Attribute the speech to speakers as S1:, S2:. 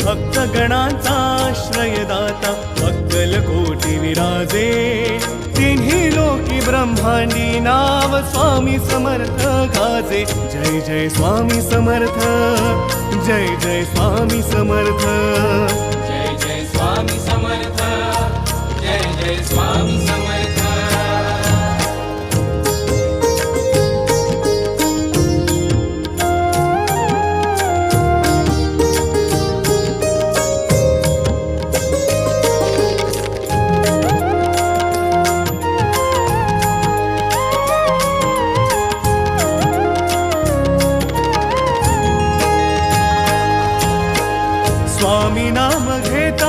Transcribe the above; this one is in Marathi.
S1: भक्तगणांचा आश्रयदाता अक्कलकोटी विराजे तिन्ही लोकी ब्रह्मांडी नाव स्वामी समर्थ गाजे जय जय स्वामी समर्थ जय जय स्वामी समर्थ
S2: जय जय स्वामी समर्थ जय जय स्वामी समर्थ
S1: स्वामी नाम घेता